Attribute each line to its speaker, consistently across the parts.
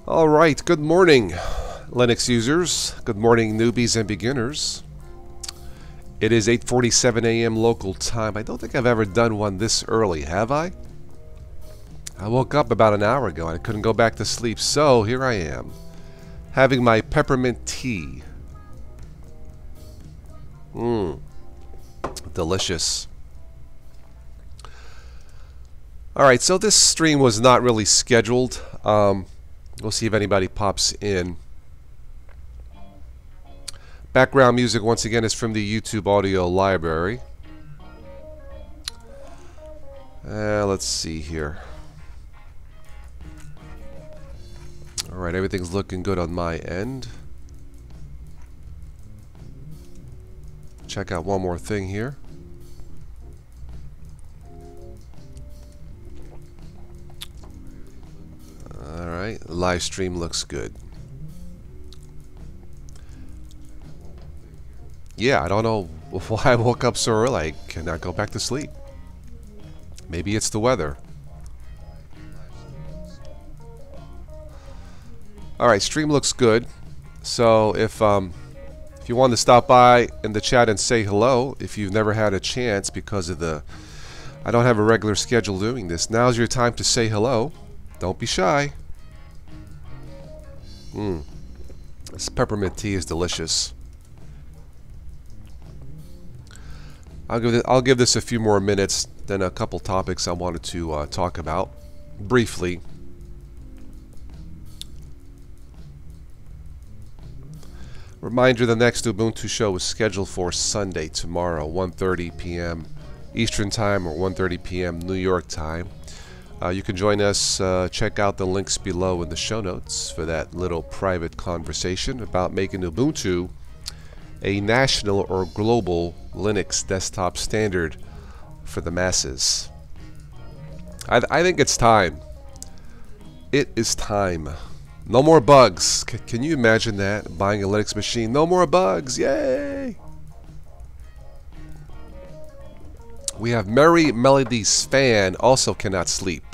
Speaker 1: All right, good morning, Linux users. Good morning, newbies and beginners. It is 8:47 a.m. local time. I don't think I've ever done one this early, have I? I woke up about an hour ago and I couldn't go back to sleep, so here I am, having my peppermint tea. Delicious. Alright, so this stream was not really scheduled. We'll see if anybody pops in. Background music once again is from the YouTube audio library. Let's see here. Alright, everything's looking good on my end. Check out one more thing here. Alright, the live stream looks good. Yeah, I don't know why I woke up so early. I cannot go back to sleep. Maybe it's the weather. Alright, stream looks good. So if you want to stop by in the chat and say hello, if you've never had a chance because of I don't have a regular schedule doing this, now's your time to say hello. Don't be shy. This peppermint tea is delicious. I'll give this a few more minutes, then a couple topics I wanted to talk about briefly. Reminder, the next Ubuntu show is scheduled for Sunday, tomorrow, 1:30 p.m. Eastern Time or 1:30 p.m. New York time. You can join us, check out the links below in the show notes for that little private conversation about making Ubuntu a national or global Linux desktop standard for the masses. I think it's time. It is time. No more bugs. Can you imagine that? Buying a Linux machine, no more bugs. Yay! We have Merry Melody's fan also cannot sleep.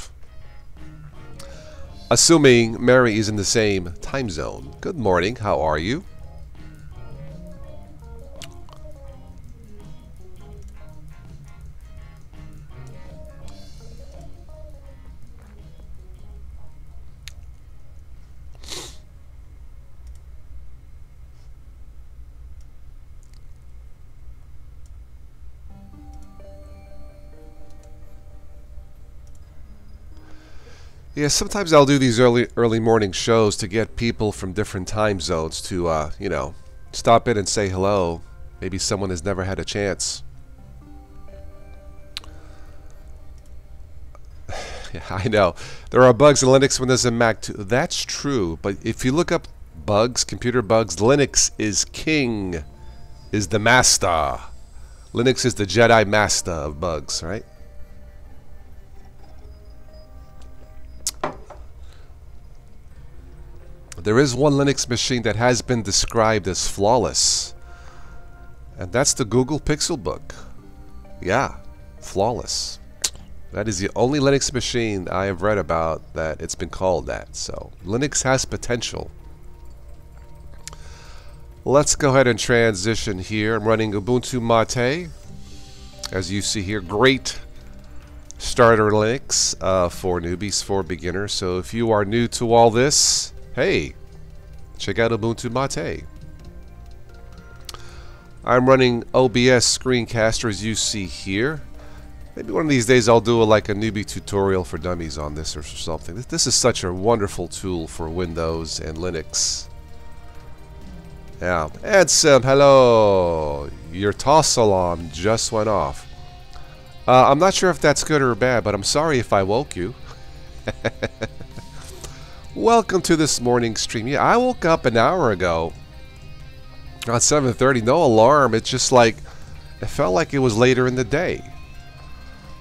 Speaker 1: Assuming Mary is in the same time zone. Good morning, how are you? Yeah, sometimes I'll do these early morning shows to get people from different time zones to, you know, stop in and say hello. Maybe someone has never had a chance. Yeah, I know. There are bugs in Linux, Windows, and Mac too. That's true, but if you look up bugs, computer bugs, Linux is king, is the master. Linux is the Jedi master of bugs, right? There is one Linux machine that has been described as flawless, and that's the Google Pixel Book. Yeah, flawless. That is the only Linux machine I have read about that it's been called that. So Linux has potential. Let's go ahead and transition here. I'm running Ubuntu Mate, as you see here. Great starter Linux for newbies, for beginners. So if you are new to all this, hey, check out Ubuntu Mate. I'm running OBS Screencaster, as you see here. Maybe one of these days I'll do like a newbie tutorial for dummies on this or something. This is such a wonderful tool for Windows and Linux. Yeah, Edsum, hello. Your toss alarm just went off. I'm not sure if that's good or bad, but I'm sorry if I woke you. Welcome to this morning's stream. Yeah, I woke up an hour ago on 7:30. No alarm. It's just like, it felt like it was later in the day.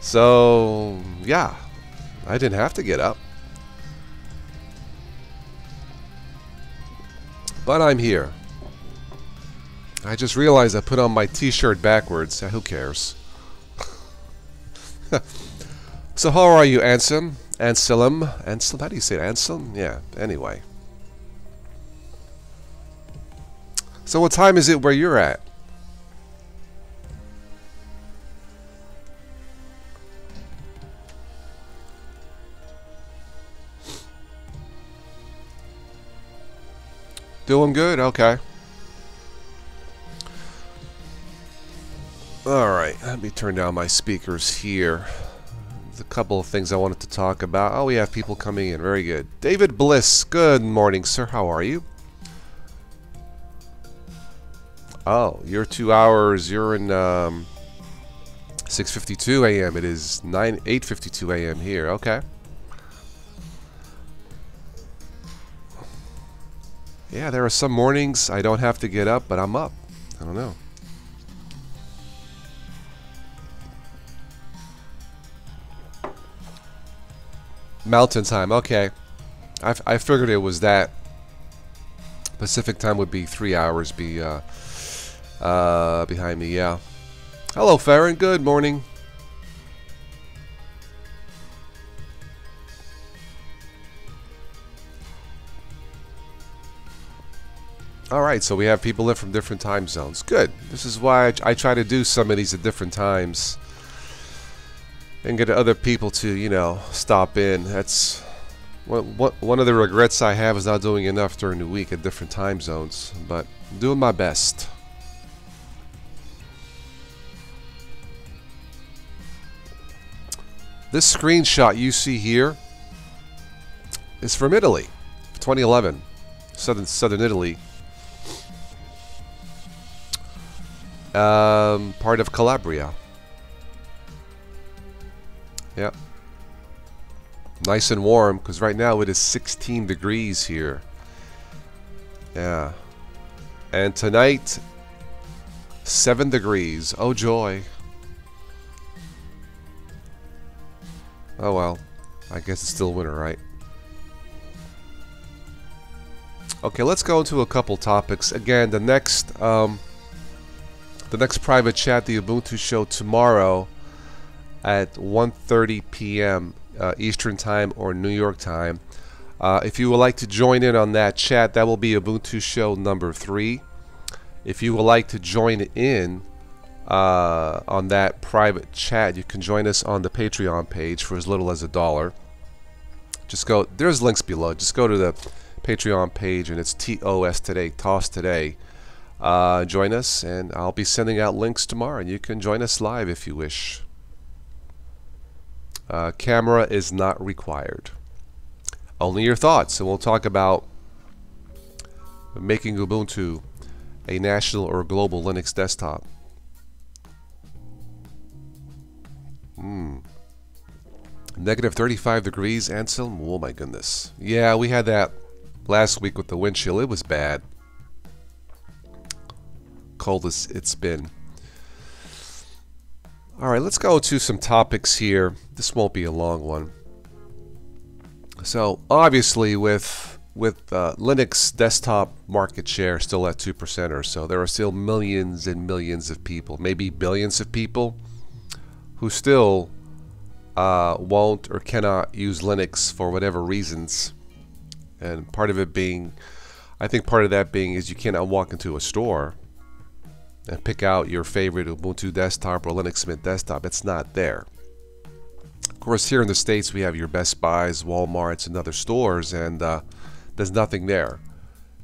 Speaker 1: So, yeah, I didn't have to get up. But I'm here. I just realized I put on my t-shirt backwards. Who cares? So how are you, Anselm? Anselm? How do you say it? Anselm? Yeah, anyway. So what time is it where you're at? Doing good? Okay. Alright, let me turn down my speakers here. There's a couple of things I wanted to talk about. Oh, we have people coming in. Very good. David Bliss, good morning, sir. How are you? Oh, you're 2 hours. You're in 6:52 a.m. It is 8:52 a.m. here. Okay. Yeah, there are some mornings I don't have to get up, but I'm up. I don't know. Mountain time. Okay. I figured it was that. Pacific time would be 3 hours behind me. Yeah. Hello, Farron. Good morning. Alright, so we have people in from different time zones. Good. This is why I try to do some of these at different times. And get other people to, you know, stop in. That's one of the regrets I have is not doing enough during the week at different time zones. But I'm doing my best. This screenshot you see here is from Italy, 2011, southern Italy. Part of Calabria. Yeah. Nice and warm, because right now it is 16 degrees here. Yeah. And tonight, 7 degrees. Oh joy. Oh well. I guess it's still winter, right? Okay, let's go into a couple topics. Again, the next private chat, the Ubuntu show tomorrow at 1:30 p.m. Eastern Time or New York time. If you would like to join in on that chat, that will be Ubuntu show number 3. If you would like to join in on that private chat, you can join us on the Patreon page for as little as $1. Just go, there's links below. Just go to the Patreon page and it's TOS today, TOS today. Join us, and I'll be sending out links tomorrow, and you can join us live if you wish. Camera is not required. Only your thoughts, and we'll talk about making Ubuntu a national or global Linux desktop. Negative 35 degrees, Anselm? Oh my goodness. Yeah, we had that last week with the wind chill. It was bad. Coldest it's been. Alright, let's go to some topics here. This won't be a long one. So, obviously, with Linux desktop market share still at 2% or so, there are still millions and millions of people, maybe billions of people, who still won't or cannot use Linux for whatever reasons. And part of it being, I think part of that being is you cannot walk into a store and pick out your favorite Ubuntu desktop or Linux Mint desktop. It's not there. Of course, here in the States we have your Best Buys, Walmarts, and other stores, and there's nothing there.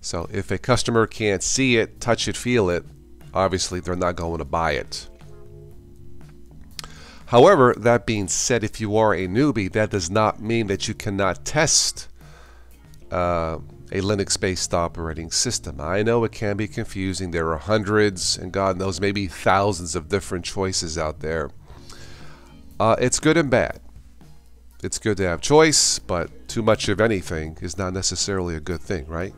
Speaker 1: So if a customer can't see it, touch it, feel it, obviously they're not going to buy it. However, that being said, if you are a newbie, that does not mean that you cannot test a Linux-based operating system. I know it can be confusing. There are hundreds, and God knows, maybe thousands of different choices out there. It's good and bad. It's good to have choice, but too much of anything is not necessarily a good thing, right?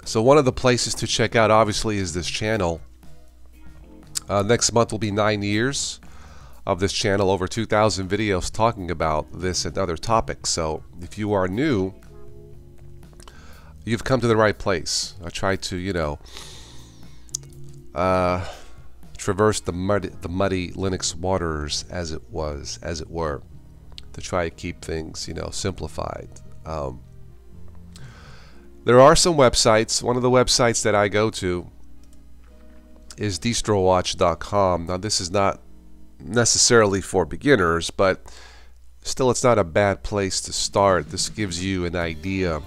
Speaker 1: So one of the places to check out, obviously, is this channel. Next month will be 9 years of this channel, over 2,000 videos talking about this and other topics. So if you are new, you've come to the right place. I try to, you know, traverse the muddy Linux waters, as it were, to try to keep things, you know, simplified. There are some websites. One of the websites that I go to is distrowatch.com. Now, this is not necessarily for beginners, but still, it's not a bad place to start. This gives you an idea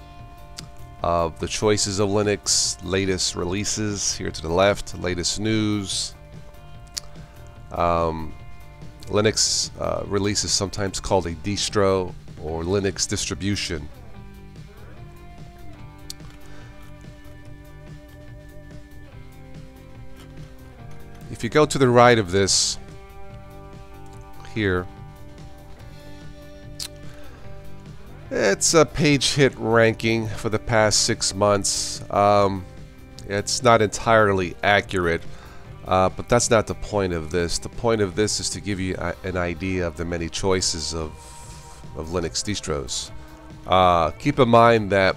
Speaker 1: of the choices of Linux, latest releases here to the left, latest news. Linux release is sometimes called a distro or Linux distribution. If you go to the right of this here, it's a page hit ranking for the past 6 months. It's not entirely accurate, but that's not the point of this. The point of this is to give you an idea of the many choices of Linux distros. Keep in mind that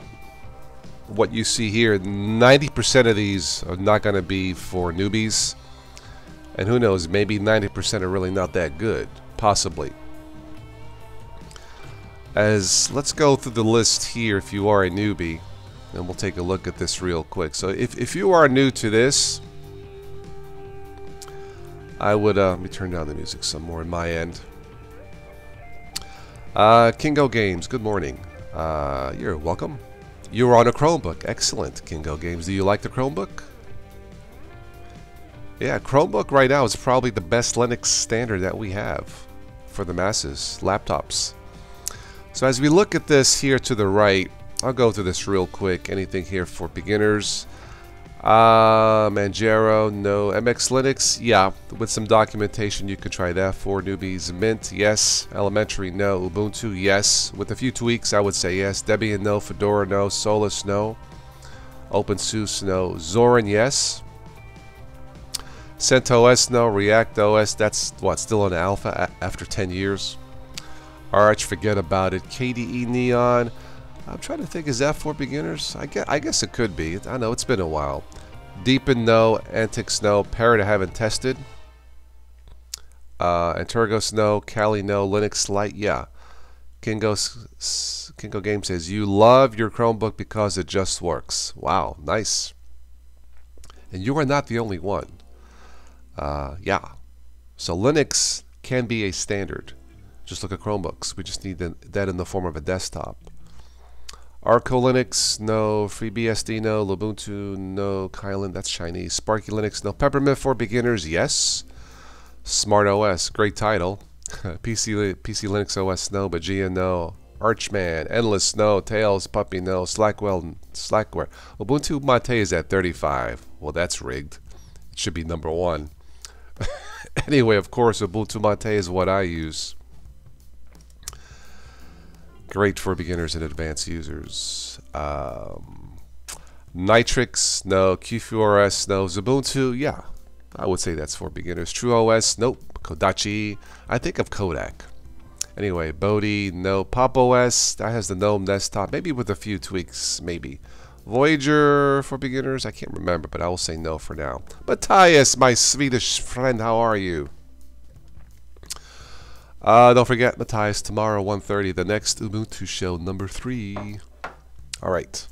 Speaker 1: what you see here, 90% of these are not going to be for newbies. And who knows, maybe 90% are really not that good, possibly. Let's go through the list here if you are a newbie, and we'll take a look at this real quick. So if you are new to this, I would, let me turn down the music some more on my end. Kingo Games, good morning. You're welcome. You're on a Chromebook. Excellent, Kingo Games. Do you like the Chromebook? Yeah, Chromebook right now is probably the best Linux standard that we have for the masses, laptops. So as we look at this here to the right, I'll go through this real quick. Anything here for beginners? Manjaro, no. MX Linux, yeah, with some documentation you could try that for newbies. Mint, yes. Elementary, no. Ubuntu, yes. With a few tweaks, I would say yes. Debian, no. Fedora, no. Solus, no. OpenSUSE, no. Zorin, yes. CentOS, no. React OS, that's what, still in alpha after 10 years. Arch, forget about it. KDE Neon, I'm trying to think, is that for beginners? I guess it could be. I know it's been a while. Deepin, no. Antix, no. Parrot, I haven't tested. Antergos, no. Kali, no. Linux Lite, yeah. Kingo Game says, you love your Chromebook because it just works. Wow, nice. And you are not the only one. Yeah. So Linux can be a standard. Just look at Chromebooks. We just need that in the form of a desktop. Arco Linux, no. FreeBSD, no. Ubuntu, no. Kylan, that's Chinese. Sparky Linux, no. Peppermint for beginners, yes. Smart OS, great title. PC Linux OS, no. Bagia, no. Archman, Endless, no. Tails, Puppy, no. Slackware. Ubuntu Mate is at 35. Well, that's rigged. It should be number 1. Anyway, of course, Ubuntu Mate is what I use. Great for beginners and advanced users. Nitrix, no. Q4S, no. Ubuntu, yeah. I would say that's for beginners. TrueOS, nope. Kodachi, I think of Kodak. Anyway, Bodhi, no. Pop OS, that has the GNOME desktop, maybe with a few tweaks, maybe. Voyager for beginners, I can't remember, but I will say no for now. Matthias, my Swedish friend, how are you? Don't forget, Matthias, tomorrow 1:30, the next Ubuntu show, number 3. Alright.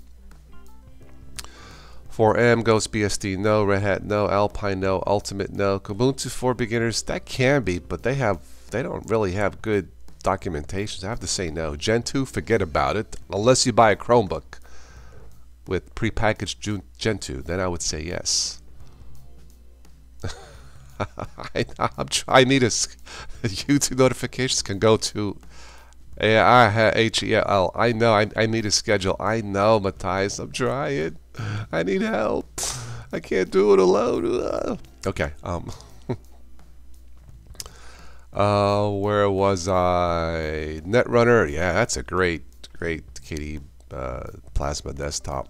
Speaker 1: 4M, Ghost BSD, no. Red Hat, no. Alpine, no. Ultimate, no. Ubuntu for beginners, that can be, but they don't really have good documentation. I have to say no. Gentoo, forget about it. Unless you buy a Chromebook with prepackaged Gentoo, then I would say yes. I need a YouTube notifications can go to HEL. I know. I need a schedule. I know, Matthias. I'm trying. I need help. I can't do it alone. Okay. Where was I? Netrunner. Yeah, that's a great KDE Plasma desktop.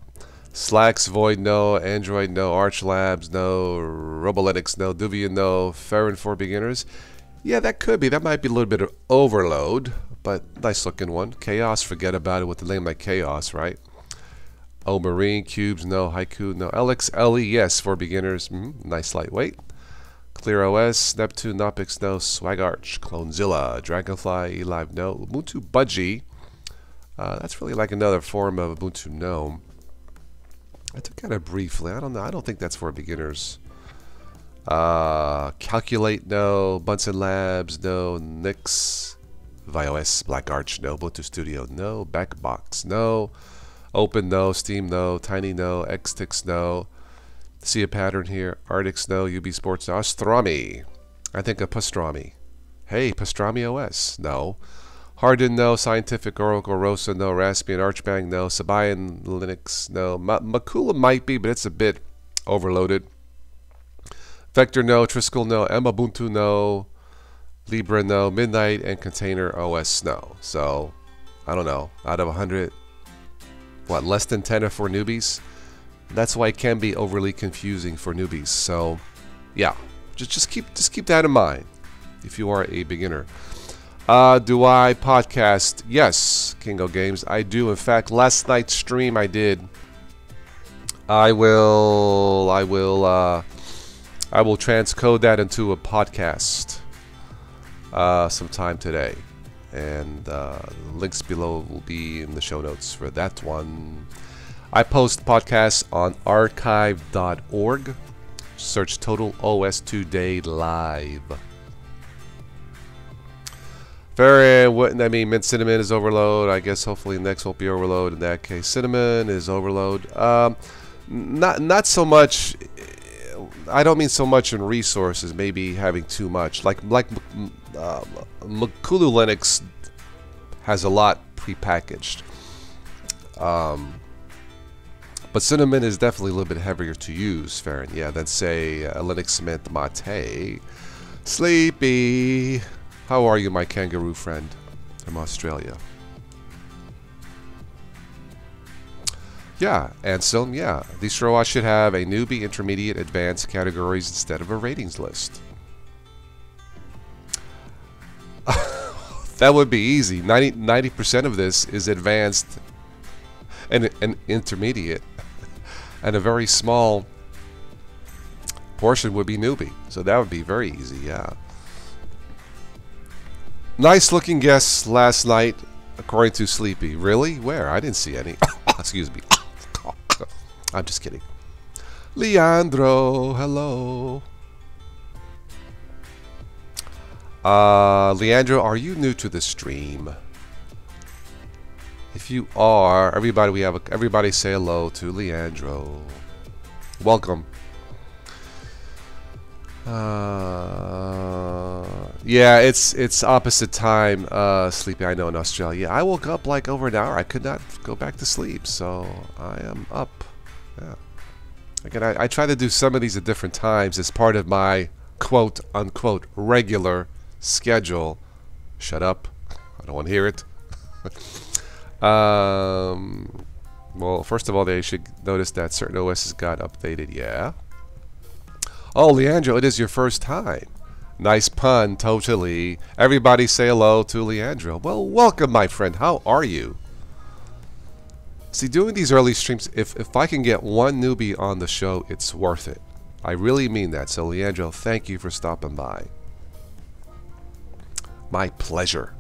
Speaker 1: Slacks, Void, no. Android, no. Arch Labs, no. Robolinux, no. Debian, no. Ferrin for beginners. Yeah, that could be. That might be a little bit of overload, but nice looking one. Chaos, forget about it with a name like Chaos, right? Oh, Marine, Cubes, no. Haiku, no. LXLE, yes, for beginners. Nice lightweight. Clear OS, Neptune, Nopix, no. Swag Arch, Clonezilla, Dragonfly, eLive, no. Ubuntu Budgie. That's really like another form of Ubuntu GNOME. I took it briefly. I don't know. I don't think that's for beginners. Calculate, no. Bunsen Labs, no. Nix. iOS, Black Arch, no. Bluetooth Studio, no. Backbox, no. Open, no. Steam, no. Tiny, no. Xtix, no. See a pattern here. Artix, no. UB Sports, no. Pastrami. I think of pastrami. Hey, pastrami OS, no. Hardin, no. Scientific, Oracle, Rosa, no. Raspbian, Archbang, no. Sabayan, Linux, no. Makula might be, but it's a bit overloaded. Vector, no. Triskel, no. Ubuntu, no. Libra, no. Midnight and Container OS, no. So, I don't know. Out of 100, what, less than 10 are for newbies? That's why it can be overly confusing for newbies. So, yeah, just keep that in mind if you are a beginner. Do I podcast? Yes, Kingo Games. I do. In fact, last night's stream I did. I will transcode that into a podcast sometime today, and links below will be in the show notes for that one. I post podcasts on archive.org. Search Total OS Today Live. I mean, mint cinnamon is overload. I guess hopefully next won't be overload. In that case, cinnamon is overload. Not so much. I don't mean so much in resources. Maybe having too much. Like Makulu Linux has a lot prepackaged. But cinnamon is definitely a little bit heavier to use, Farron. Yeah, than say Linux Mint Mate. Sleepy. How are you, my kangaroo friend from Australia? Yeah, Anselm, yeah. Distro should have a newbie, intermediate, advanced categories instead of a ratings list. That would be easy. 90% of this is advanced and intermediate. And a very small portion would be newbie. So that would be very easy, yeah. Nice looking guests last night, according to Sleepy. Really? Where? I didn't see any. Excuse me. I'm just kidding. Leandro, hello. Leandro, are you new to the stream? If you are, everybody say hello to Leandro. Welcome. Yeah, it's opposite time, Sleepy, I know, in Australia. I woke up like over an hour. I could not go back to sleep, so I am up. Yeah. Again, I try to do some of these at different times as part of my quote-unquote regular schedule. Shut up. I don't want to hear it. Well, first of all, they should notice that certain OSs got updated, yeah. Oh, Leandro, it is your first time. Nice pun, totally. Everybody say hello to Leandro. Well, welcome, my friend. How are you? See, doing these early streams, if I can get one newbie on the show, it's worth it. I really mean that. So, Leandro, thank you for stopping by. My pleasure.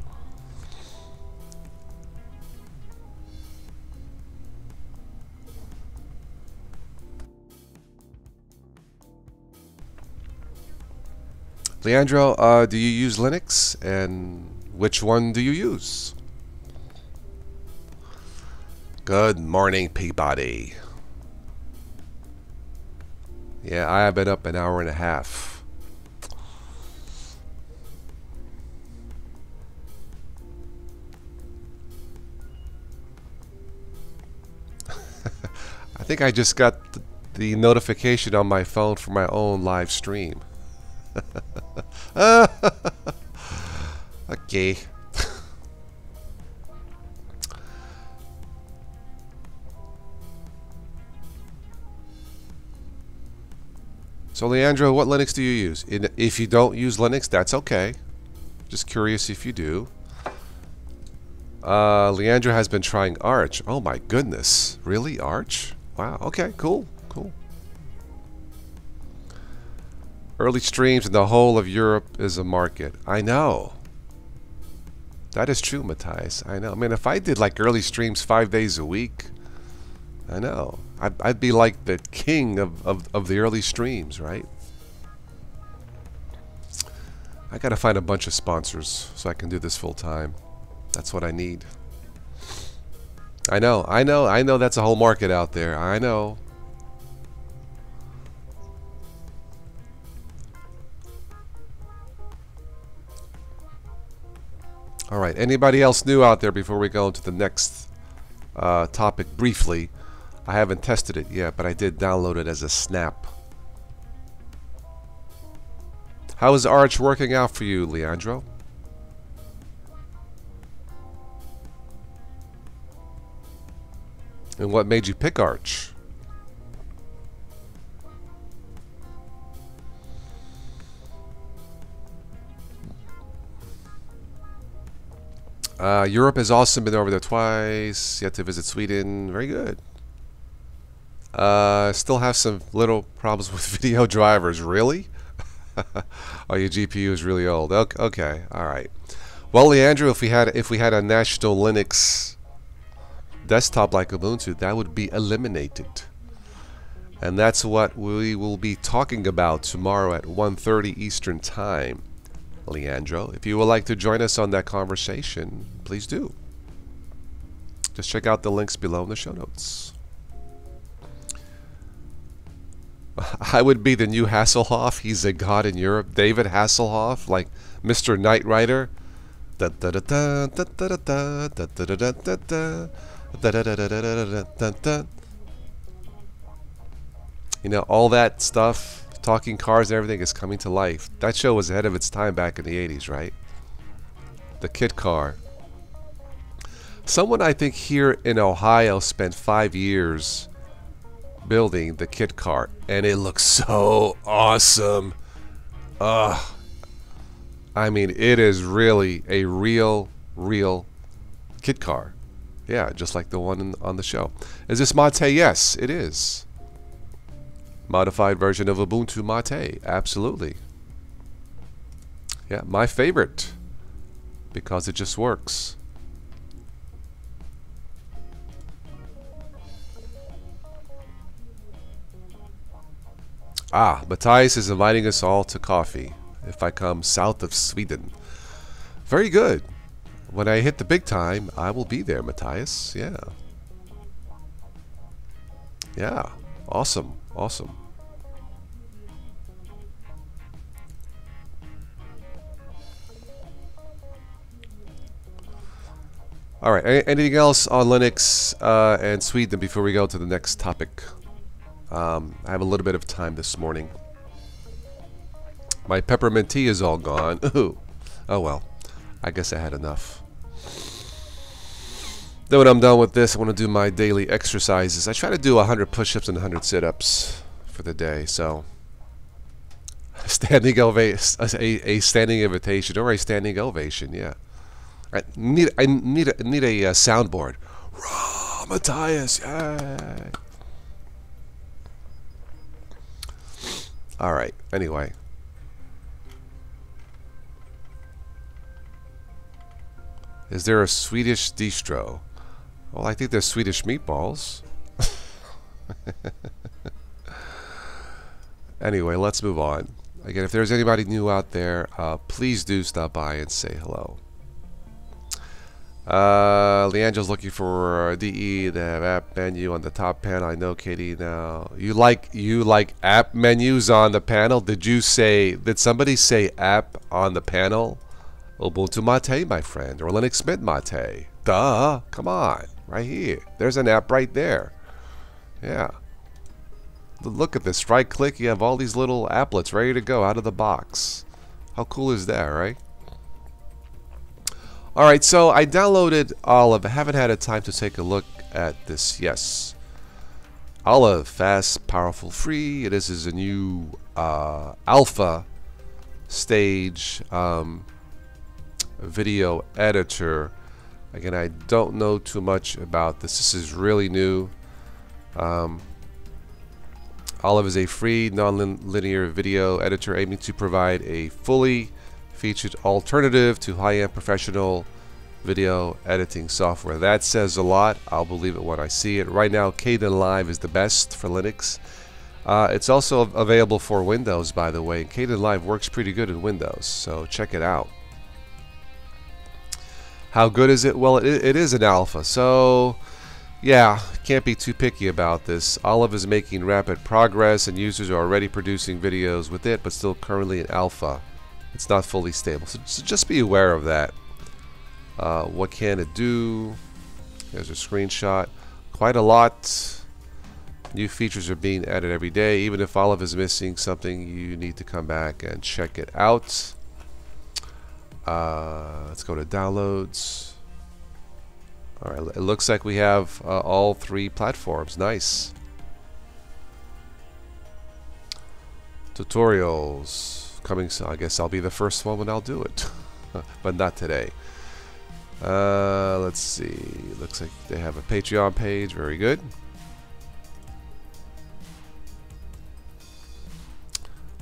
Speaker 1: Leandro, do you use Linux? And which one do you use? Good morning, Peabody. Yeah, I have been up an hour and a half. I think I just got the notification on my phone for my own live stream. Okay. So, Leandro, what Linux do you use? If you don't use Linux, that's okay. Just curious if you do. Leandro has been trying Arch. Oh my goodness. Really? Arch? Wow. Okay, cool. Cool. Early streams in the whole of Europe is a market. I know. That is true, Matthias. I know. I mean, if I did like early streams 5 days a week, I know. I'd be like the king of the early streams, right? I gotta find a bunch of sponsors so I can do this full time. That's what I need. I know that's a whole market out there. I know. Alright, anybody else new out there before we go into the next topic briefly? I haven't tested it yet, but I did download it as a snap. How is Arch working out for you, Leandro? And what made you pick Arch? Europe has also been over there twice. Yet to visit Sweden. Very good. Still have some little problems with video drivers. Really? Oh, your GPU is really old. Okay. All right. Well, Leandro, if we had a national Linux desktop like Ubuntu, that would be eliminated. And that's what we will be talking about tomorrow at 1:30 Eastern Time. Leandro, if you would like to join us on that conversation, please do. Just check out the links below in the show notes. I would be the new Hasselhoff. He's a god in Europe. David Hasselhoff, like Mr. Knight Rider. You know, all that stuff. Talking cars and everything is coming to life. That show was ahead of its time back in the 80s, right? The kit car. Someone I think here in Ohio spent 5 years building the kit car, and it looks so awesome. I mean, it is really a real kit car. Yeah, just like the one on the show. Is this Mate? Yes, it is. Modified version of Ubuntu Mate, absolutely. Yeah, my favorite, because it just works. Matthias is inviting us all to coffee if I come south of Sweden. Very good. When I hit the big time, I will be there, Matthias. Yeah. Yeah, awesome. Awesome. All right. Anything else on Linux and Sweden before we go to the next topic? I have a little bit of time this morning. My peppermint tea is all gone. Ooh. Oh well. I guess I had enough. Then when I'm done with this, I want to do my daily exercises. I try to do 100 push-ups and 100 sit-ups for the day. So, a standing invitation or a standing ovation. Yeah, I need a soundboard. Raw, Matthias. Yay. All right. Anyway. Is there a Swedish distro? Well, I think there's Swedish meatballs. Anyway, let's move on. Again, if there's anybody new out there, please do stop by and say hello. Leandro's looking for DE, the app menu on the top panel. I know, Katie. Now you like app menus on the panel. Did somebody say app on the panel? Ubuntu Mate, my friend, or Linux Mint Mate. Duh, come on, right here. There's an app right there. Yeah. Look at this. Right click, you have all these little applets ready to go out of the box. How cool is that, right? All right, so I downloaded Olive. I haven't had a time to take a look at this. Yes. Olive, fast, powerful, free. This is a new alpha stage video editor. Again, I don't know too much about this. This is really new. Olive is a free, non-linear video editor aiming to provide a fully featured alternative to high-end professional video editing software. That says a lot. I'll believe it when I see it. Right now, Kdenlive is the best for Linux. It's also available for Windows, by the way. Kdenlive works pretty good in Windows, so check it out. How good is it? Well, it is an alpha, so yeah, can't be too picky about this. Olive is making rapid progress, and users are already producing videos with it, but still currently in alpha. It's not fully stable, so just be aware of that. What can it do? There's a screenshot. Quite a lot. New features are being added every day. Even if Olive is missing something, you need to come back and check it out. Let's go to downloads. Alright, it looks like we have all 3 platforms. Nice. Tutorials coming soon. I guess I'll be the first one when I'll do it. But not today. Let's see. Looks like they have a Patreon page. Very good.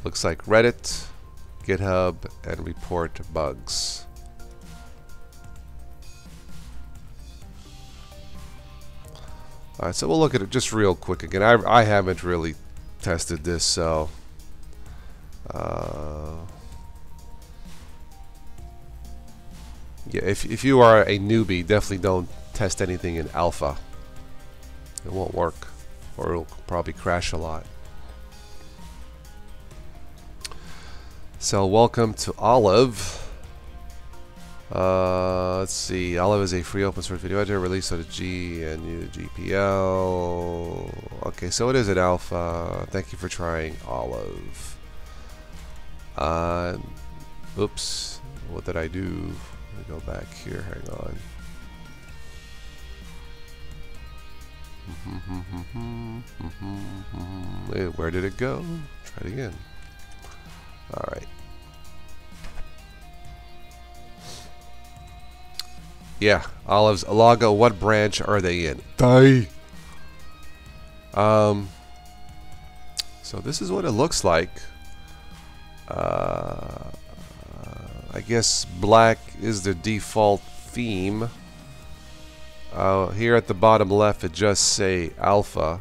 Speaker 1: Looks like Reddit, GitHub, and report bugs. Alright, so we'll look at it just real quick again. I haven't really tested this, so yeah, if you are a newbie, definitely don't test anything in alpha. It won't work, or it'll probably crash a lot. So welcome to Olive. Let's see. Olive is a free open source video editor released on the GNU GPL. Okay, so it is an alpha. Thank you for trying Olive. Oops. What did I do? Let me go back here. Hang on. Where did it go? Try it again. Alright. Yeah, Olive's Alaga. What branch are they in? Die. So this is what it looks like. I guess black is the default theme. Here at the bottom left, it just say alpha.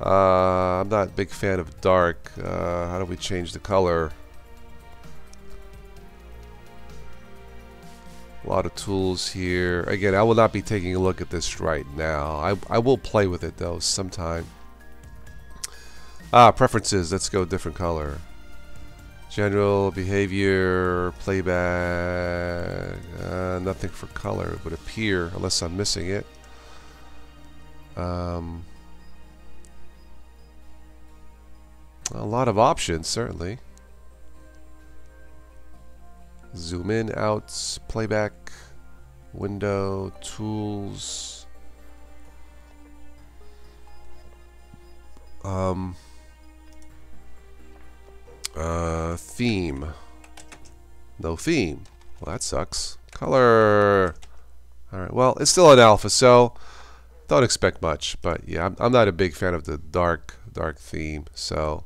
Speaker 1: I'm not a big fan of dark. How do we change the color? A lot of tools here. Again, I will not be taking a look at this right now. I will play with it though sometime. Preferences. Let's go different color. General behavior, playback. Nothing for color. It would appear unless I'm missing it. A lot of options, certainly. Zoom in, out, playback, window, tools. Theme. No theme. Well, that sucks. Color. Alright, well, it's still an alpha, so don't expect much. But yeah, I'm not a big fan of the dark theme, so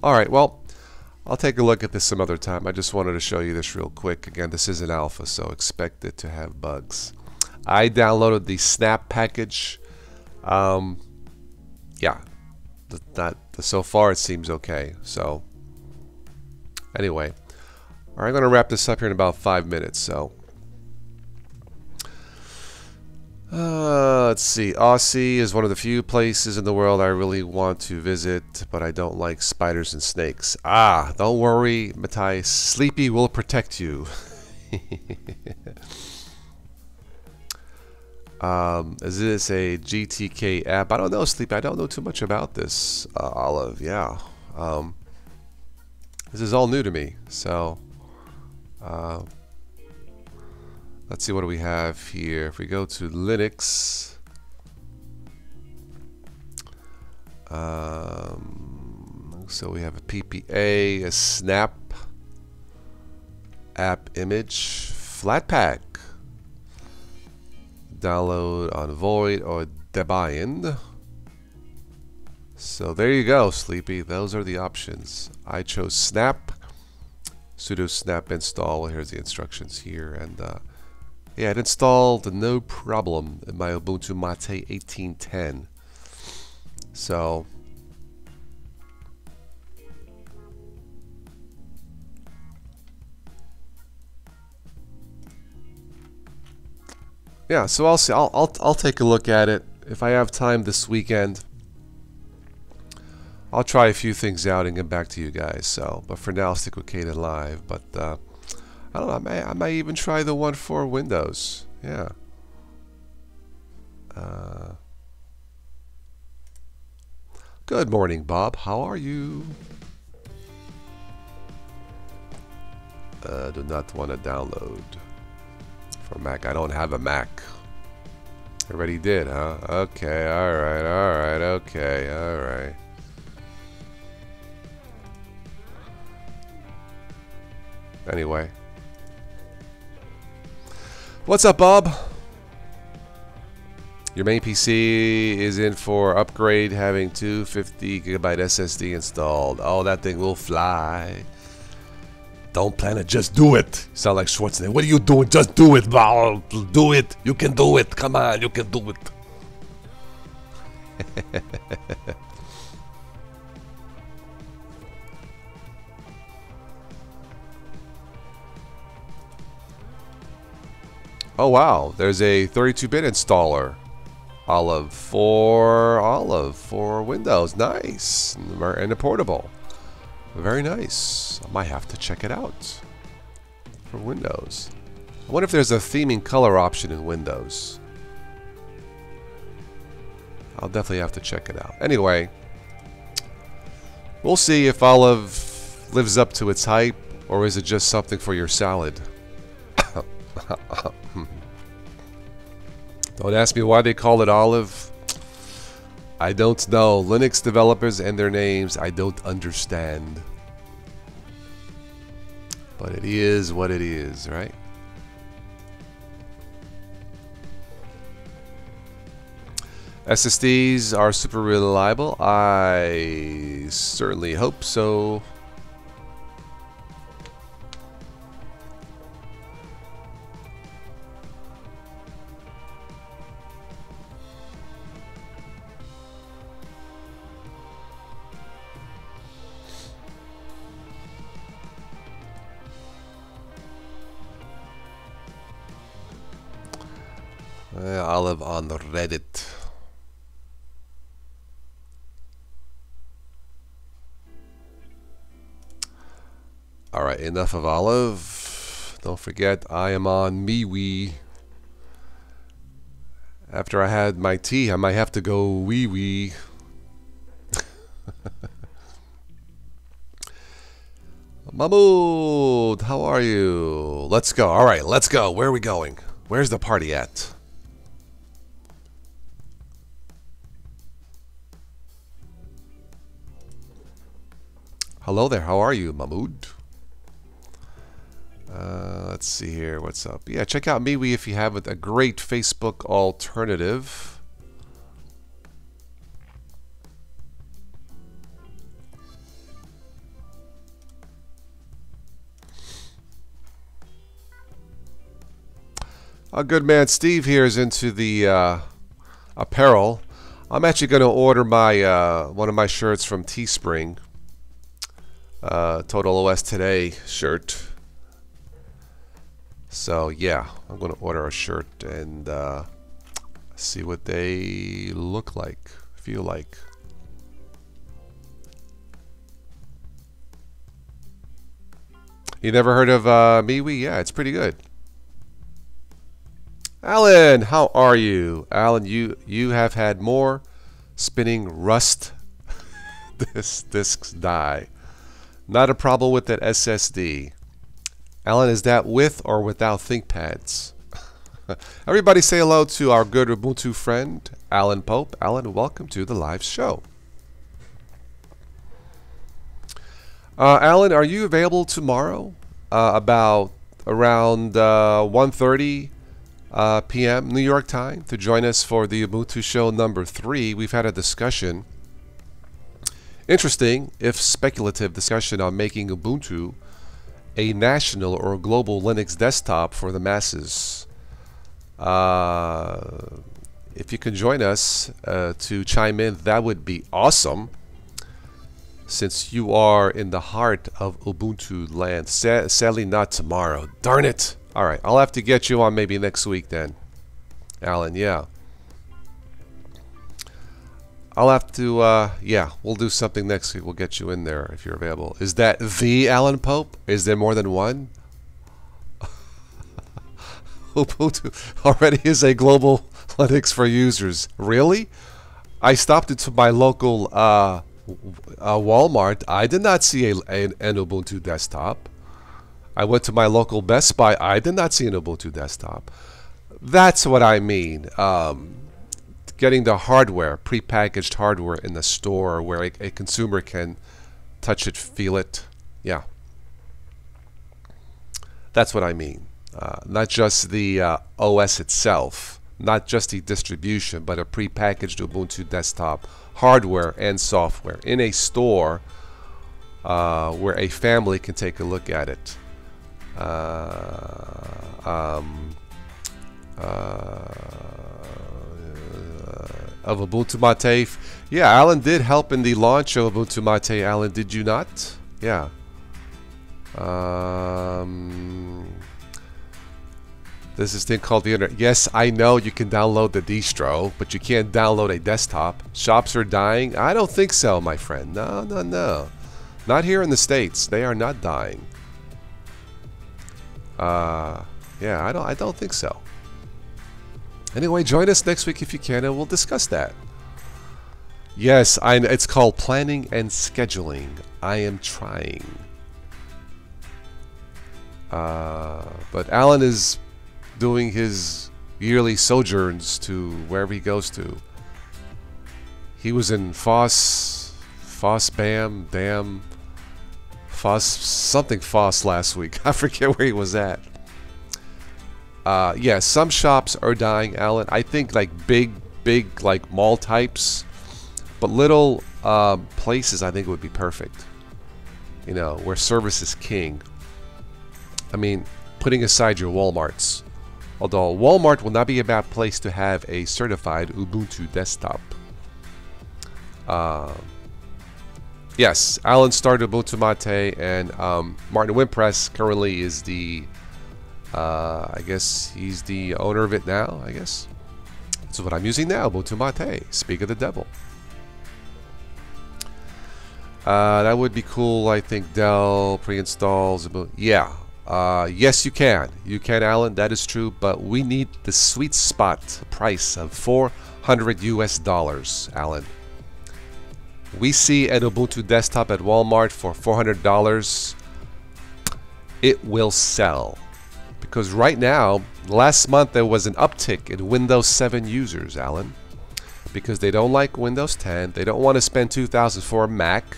Speaker 1: alright, well, I'll take a look at this some other time. I just wanted to show you this real quick. Again, this is an alpha, so expect it to have bugs. I downloaded the snap package. Yeah, so far it seems okay. So anyway, all right, I'm going to wrap this up here in about 5 minutes. So let's see. Aussie is one of the few places in the world I really want to visit, but I don't like spiders and snakes. Don't worry, Matthias. Sleepy will protect you. Is this a GTK app? I don't know, Sleepy. I don't know too much about this, Olive. Yeah. This is all new to me. So let's see, what do we have here? If we go to Linux, so we have a PPA, a snap. app image Flatpak. Download on Void or Debian. So there you go, Sleepy. Those are the options. I chose Snap. Sudo snap install. Here's the instructions here. And yeah, it installed no problem in my Ubuntu Mate 18.10. So yeah, so I'll see. I'll take a look at it if I have time this weekend. I'll try a few things out and get back to you guys. So, but for now, I'll stick with Kden Live. But I don't know. I might even try the one for Windows. Yeah. Good morning, Bob. How are you? Do not want to download for Mac. I don't have a Mac. Already did, huh? Okay. All right. Okay. All right. Anyway. What's up, Bob? Your main PC is in for upgrade, having 250 gigabyte SSD installed. Oh, that thing will fly. Don't plan it, just do it. You sound like Schwarzenegger. What are you doing? Just do it, Bob. Do it. You can do it. Come on, you can do it. Oh wow, there's a 32-bit installer. Olive for Windows. Nice. And a portable. Very nice. I might have to check it out for Windows. I wonder if there's a theming color option in Windows. I'll definitely have to check it out. Anyway, we'll see if Olive lives up to its hype, or is it just something for your salad? Don't ask me why they call it Olive. I don't know. Linux developers and their names, I don't understand. But it is what it is, right? SSDs are super reliable. I certainly hope so. Olive on the Reddit. Alright, enough of Olive. Don't forget, I am on MeWe. After I had my tea, I might have to go wee-wee. Mahmoud, how are you? Let's go. Alright, let's go. Where are we going? Where's the party at? Hello there, how are you, Mahmoud? Let's see here, what's up? Yeah, check out MeWe if you haven't. A great Facebook alternative. A good man Steve here is into the apparel. I'm actually going to order my one of my shirts from Teespring. Total OS Today shirt. So yeah, I'm going to order a shirt and see what they look like, feel like. You never heard of MeWe? Yeah, it's pretty good. Alan, how are you? Alan, you have had more spinning rust discs die. Not a problem with that SSD. Alan, is that with or without ThinkPads? Everybody say hello to our good Ubuntu friend, Alan Pope. Alan, welcome to the live show. Alan, are you available tomorrow about around 1:30 p.m. New York time to join us for the Ubuntu Show number 3. We've had a discussion, interesting, if speculative discussion on making Ubuntu a national or global Linux desktop for the masses. If you can join us to chime in, that would be awesome, since you are in the heart of Ubuntu land. Sadly, not tomorrow. Darn it. All right, I'll have to get you on maybe next week then, Alan. Yeah. I'll have to, yeah, we'll do something next week. We'll get you in there if you're available. Is that the Alan Pope? Is there more than one? Ubuntu already is a global Linux for users. Really? I stopped into my local Walmart. I did not see an Ubuntu desktop. I went to my local Best Buy. I did not see an Ubuntu desktop. That's what I mean. Getting the hardware, prepackaged hardware in the store where a consumer can touch it, feel it. Yeah. That's what I mean. Not just the OS itself, not just the distribution, but a prepackaged Ubuntu desktop, hardware and software in a store where a family can take a look at it. Of Ubuntu Mate. Yeah, Alan did help in the launch of Ubuntu Mate. Alan, did you not? Yeah. There's this thing called the internet. Yes, I know you can download the distro, but you can't download a desktop. Shops are dying? I don't think so, my friend. No, no, no. Not here in the States. They are not dying. Yeah, I don't think so. Anyway, join us next week if you can, and we'll discuss that. Yes, it's called planning and scheduling. I am trying. But Alan is doing his yearly sojourns to wherever he goes to. He was in Foss Bam, something Foss last week. I forget where he was at. Yeah, some shops are dying, Alan. I think like big like mall types, but little places I think would be perfect. You know, where service is king. I mean, putting aside your Walmarts. Although Walmart will not be a bad place to have a certified Ubuntu desktop. Yes, Alan started Ubuntu Mate, and Martin Wimpress currently is the, I guess he's the owner of it now, I guess. That's what I'm using now, Ubuntu Mate. Speak of the devil. That would be cool, I think. Dell pre-installs. Yeah. Yes, you can. You can, Alan. That is true. But we need the sweet spot price of $400 US, Alan. We see an Ubuntu desktop at Walmart for $400. It will sell. Because right now, last month there was an uptick in Windows 7 users, Alan. Because they don't like Windows 10. They don't want to spend $2,000 for a Mac.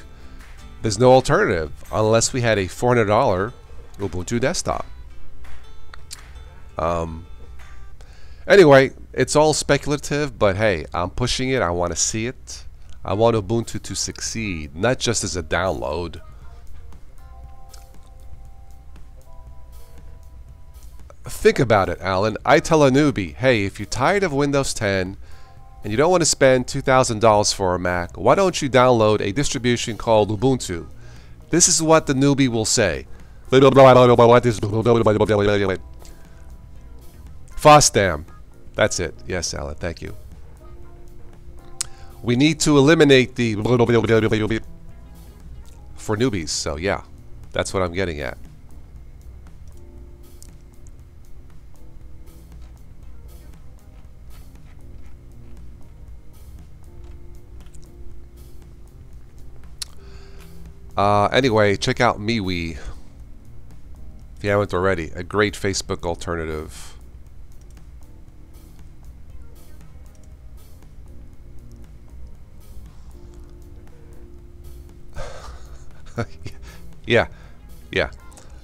Speaker 1: There's no alternative unless we had a $400 Ubuntu desktop. Anyway, it's all speculative, but hey, I'm pushing it. I want to see it. I want Ubuntu to succeed, not just as a download. Think about it, Alan. I tell a newbie, hey, if you're tired of Windows 10 and you don't want to spend $2,000 for a Mac, why don't you download a distribution called Ubuntu? This is what the newbie will say. FOSDAM. That's it. Yes, Alan. Thank you. We need to eliminate the for newbies. So yeah, that's what I'm getting at. Anyway, check out MeWe if you haven't already. A great Facebook alternative. Yeah.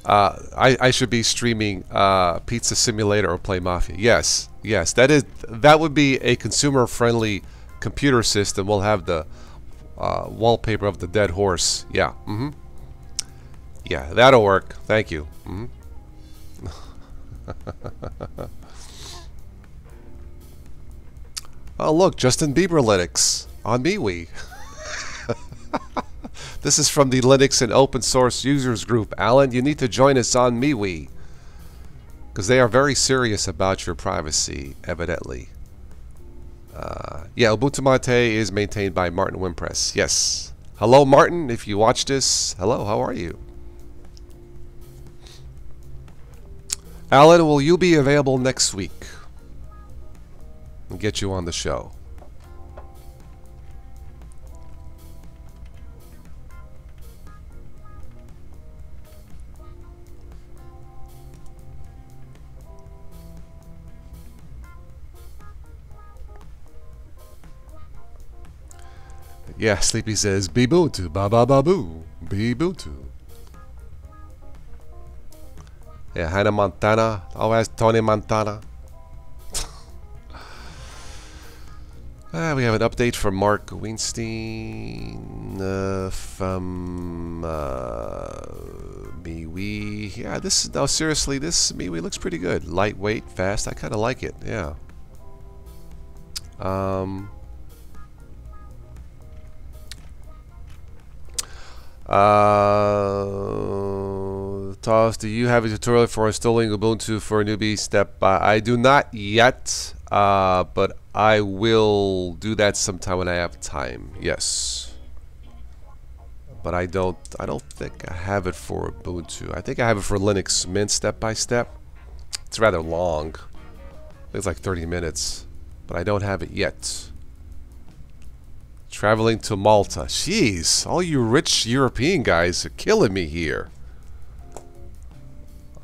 Speaker 1: I should be streaming Pizza Simulator or Play Mafia. Yes, yes, that would be a consumer-friendly computer system. We'll have the wallpaper of the dead horse. Yeah, yeah, that'll work. Thank you. Oh, look, Justin Bieber Linux on MeWe. This is from the Linux and Open Source Users Group. Alan, you need to join us on MeWe, because they are very serious about your privacy, evidently. Yeah, Ubuntu Mate is maintained by Martin Wimpress. Yes. Hello, Martin, if you watch this. Hello, how are you? Alan, will you be available next week? We'll get you on the show. Yeah, Sleepy says, Bebuntu, ba ba ba boo, Bebuntu. Yeah, Hannah Montana. Oh, that's Tony Montana. We have an update from Mark Weinstein from MeWe. Yeah, this, no, seriously, this MeWe looks pretty good. Lightweight, fast. I kind of like it. Yeah. Toss, do you have a tutorial for installing Ubuntu for a newbie step? I do not yet, but I will do that sometime when I have time. Yes, but I don't think I have it for Ubuntu. I think I have it for Linux Mint step by step. It's rather long. It's like 30 minutes, but I don't have it yet. Traveling to Malta. Jeez, all you rich European guys are killing me here.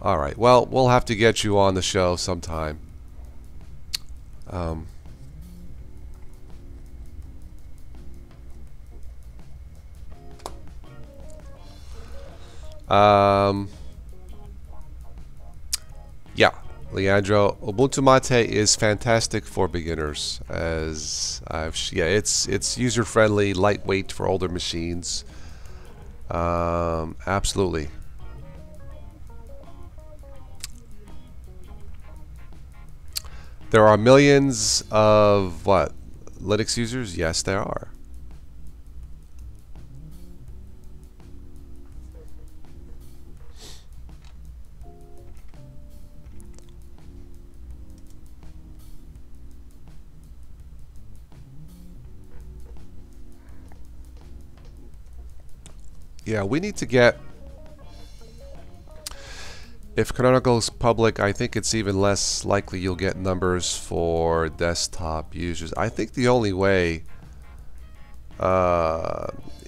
Speaker 1: Alright, well, we'll have to get you on the show sometime. Yeah, Leandro, Ubuntu Mate is fantastic for beginners. Yeah, it's user friendly, lightweight for older machines. Absolutely. There are millions of what? Linux users? Yes, there are. Yeah, we need to get, if Canonical's public, I think it's even less likely you'll get numbers for desktop users. I think the only way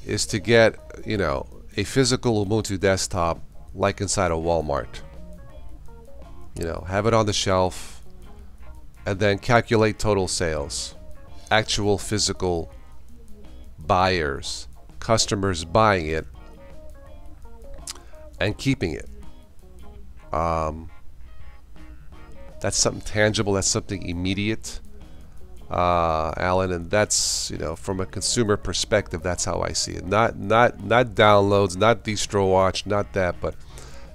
Speaker 1: is to get, you know, a physical Ubuntu desktop like inside a Walmart. You know, have it on the shelf and then calculate total sales. Actual physical buyers, customers buying it and keeping it. That's something tangible, that's something immediate, Alan, and that's, you know, from a consumer perspective, that's how I see it. Not downloads, not DistroWatch, not that, but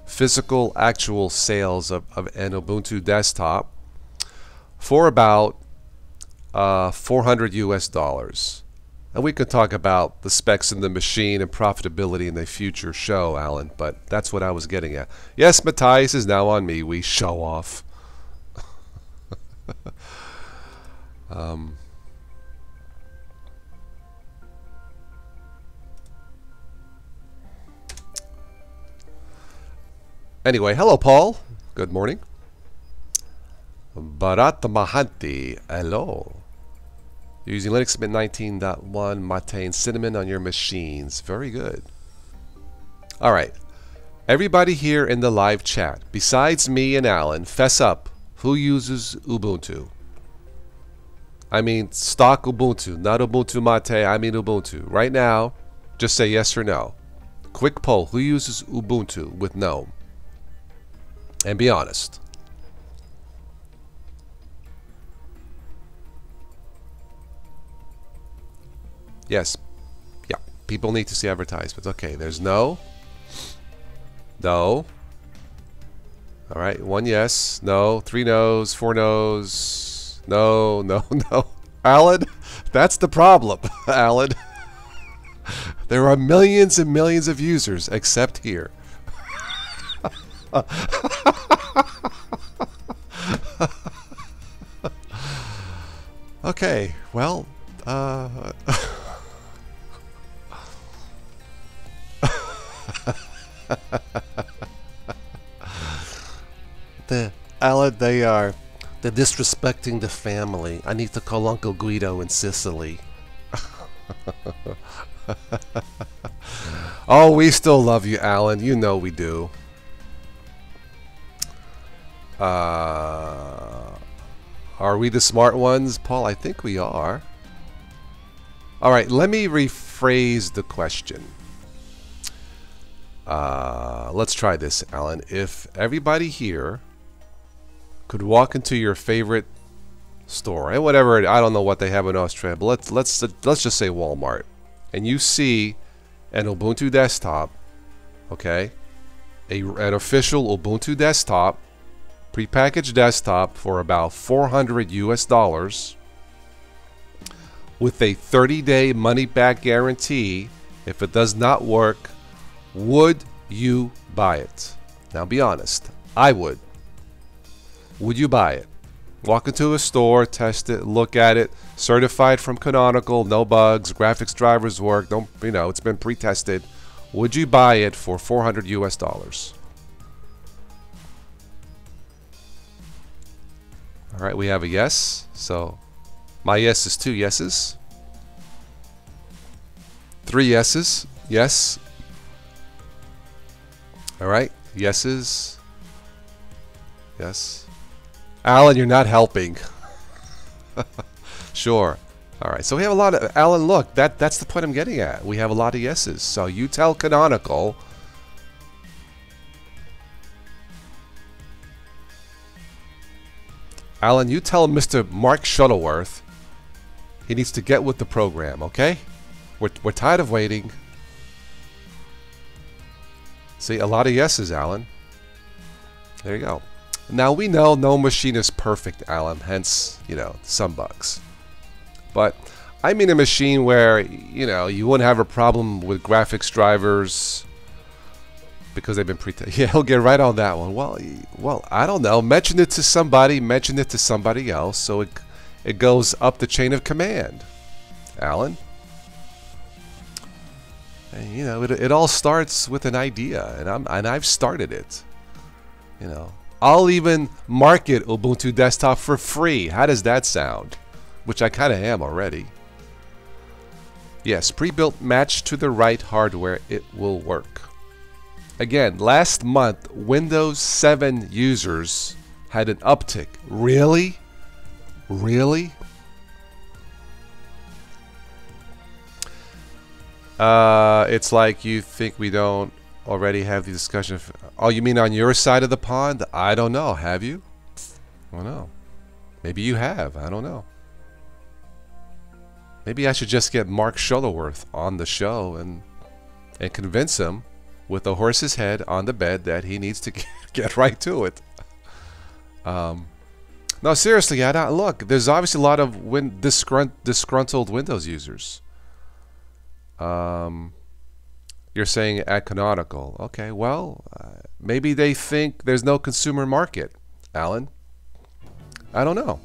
Speaker 1: physical actual sales of an Ubuntu desktop for about $400 US. And we could talk about the specs in the machine and profitability in the future show, Alan, but that's what I was getting at. Yes, Matthias is now on me. We show off. Anyway, hello, Paul. Good morning. Bharat Mahanti, hello. You're using Linux Mint 19.1, Mate and Cinnamon on your machines. Very good. All right. Everybody here in the live chat, besides me and Alan, fess up. Who uses Ubuntu? I mean stock Ubuntu, not Ubuntu Mate. I mean Ubuntu. Right now, just say yes or no. Quick poll. Who uses Ubuntu with GNOME? And be honest. Yes. Yeah. People need to see advertisements. Okay, there's no. No. All right, 1 yes, no, 3 no's, 4 no's, no, no, no. Alan, that's the problem, Alan. There are millions and millions of users except here. Okay, well, Alan, they're disrespecting the family. I need to call Uncle Guido in Sicily. Oh, we still love you, Alan. You know we do. Are we the smart ones, Paul? I think we are. All right, let me rephrase the question. Let's try this, Alan. If everybody here could walk into your favorite store, and whatever, I don't know what they have in Australia, but let's just say Walmart, and you see an Ubuntu desktop, okay, an official Ubuntu desktop, prepackaged desktop for about $400 US, with a 30-day money-back guarantee. If it does not work, would you buy it? Now be honest. I would. Would you buy it? Walk into a store, test it, look at it, certified from Canonical, no bugs, graphics drivers work, don't, you know, it's been pre-tested. Would you buy it for $400 US? All right, we have a yes. So my yes is 2 yeses. 3 yeses. Yes. All right, yeses. Yes. Alan, you're not helping. Sure. All right, so we have a lot of, Alan, look, that's the point I'm getting at. We have a lot of yeses. So you tell Canonical, Alan, you tell Mr. Mark Shuttleworth he needs to get with the program, okay? We're tired of waiting. See, a lot of yeses, Alan. There you go. Now, we know no machine is perfect, Alan, hence, you know, some bugs. But I mean a machine where, you know, you wouldn't have a problem with graphics drivers because they've been yeah, he'll get right on that one. Well, I don't know. Mention it to somebody, mention it to somebody else, so it goes up the chain of command, Alan. And, you know, it all starts with an idea, and I've started it. You know, I'll even market Ubuntu Desktop for free. How does that sound? Which I kind of am already. Yes, pre-built match to the right hardware. It will work. Again, last month, Windows 7 users had an uptick. Really? Really? It's like you think we don't already have the discussion. Oh, you mean on your side of the pond? I don't know. Have you? I don't know. Maybe you have. I don't know. Maybe I should just get Mark Shuttleworth on the show and convince him with a horse's head on the bed that he needs to get right to it. No, seriously, look, there's obviously a lot of disgruntled Windows users. You're saying at Canonical. Okay, well, maybe they think there's no consumer market, Alan. I don't know.